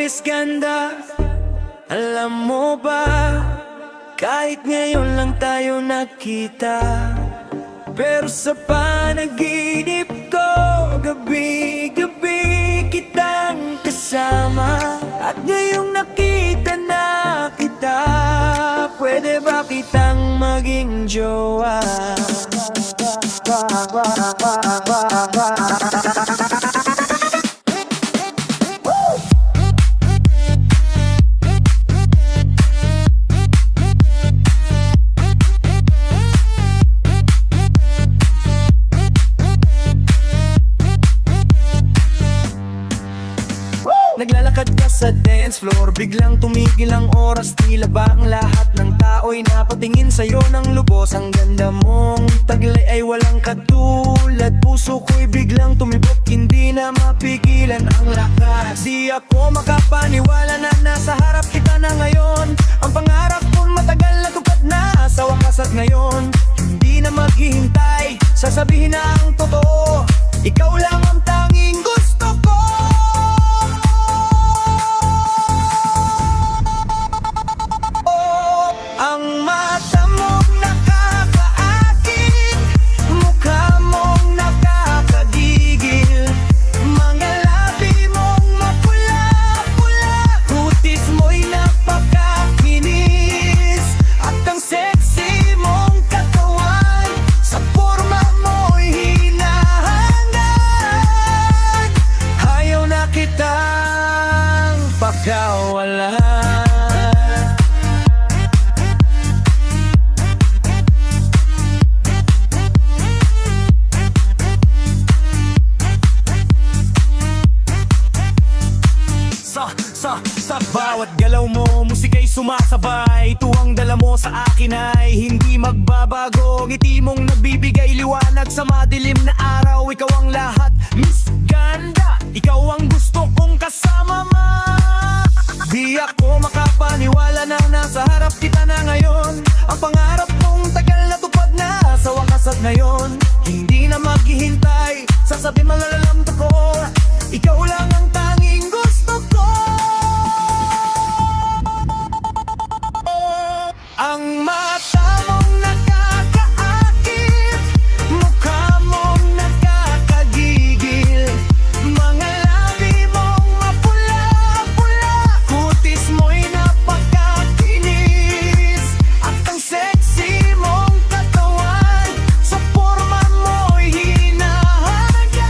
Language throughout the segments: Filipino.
Miss Ganda, alam mo ba, kahit ngayon lang tayo nakita, pero sa panaginip ko, gabi-gabi kitang kasama. At ngayong nakita na kita, pwede ba kitang maging jowa? Naglalakad ka sa dance floor, biglang tumigil ang oras. Tila ba ang lahat ng tao'y napatingin sa'yo ng lubos? Ang ganda mong taglay ay walang katulad. Puso ko'y biglang tumibok, hindi na mapigilan ang lakas. Di ako makapaniwala na nasa harap kita na ngayon. Ang pangarap ko'y matagal na tupad na, sa wakas at ngayon hindi na maghihintay, sasabihin na ang totoo. Ikaw lang ang tanging gusto ko. Ang mata mong nakakaakit, mukha mong nakakagigil, mga labi mong mapula-pula, kutis mo'y napakakinis, at ang sexy mong katawan, sa forma mo'y hinahangad. Ayaw na kitang pagkawalan. Sa bawat galaw mo, musika'y sumasabay. Tuwang dala mo sa akin ay hindi magbabago. Ngiti mong nagbibigay liwanag sa madilim na araw. Ikaw ang lahat, Miss Ganda, ikaw ang gusto kong kasama ma. Di ako makapaniwala na nasa harap kita na ngayon. Ang pangarap kong tagal na tupad na, sa wakas at ngayon hindi na maghihintay, sasabihin malalalam to ko. Ikaw lang ang tanging gusto ko. Ang mata mong nakakaakit, mukha mong nakakagigil, mga labi mong mapula-pula, kutis mo'y napakakinis, at ang sexy mong katawan, sa forma mo'y hinahangad.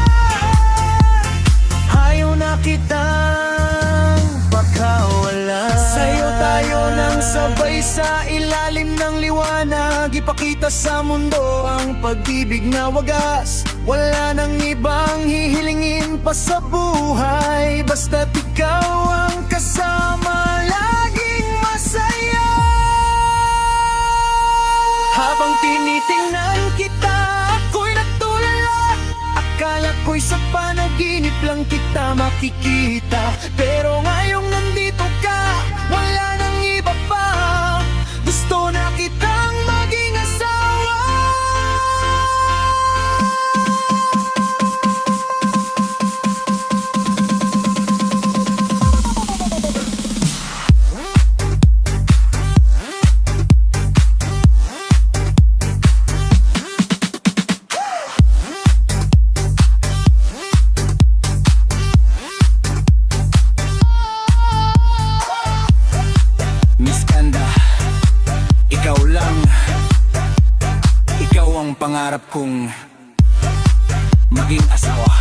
Ayaw na kitang pagkawalan. Sa'yo tayo nang sabay sa ilalim ng liwanag, ipakita sa mundo ang pag-ibig na wagas. Wala nang ibang hihilingin pa sa buhay, basta't ikaw ang kasama, laging masaya. Habang tinitingnan kita, ako'y natulala. Akala ko'y sa panaginip lang kita makikita, pero ngayong nandito ka, wala nang iba pa. Gusto na kitang maging asawa. Miss Ganda, ikaw lang, ikaw ang pangarap kong maging asawa.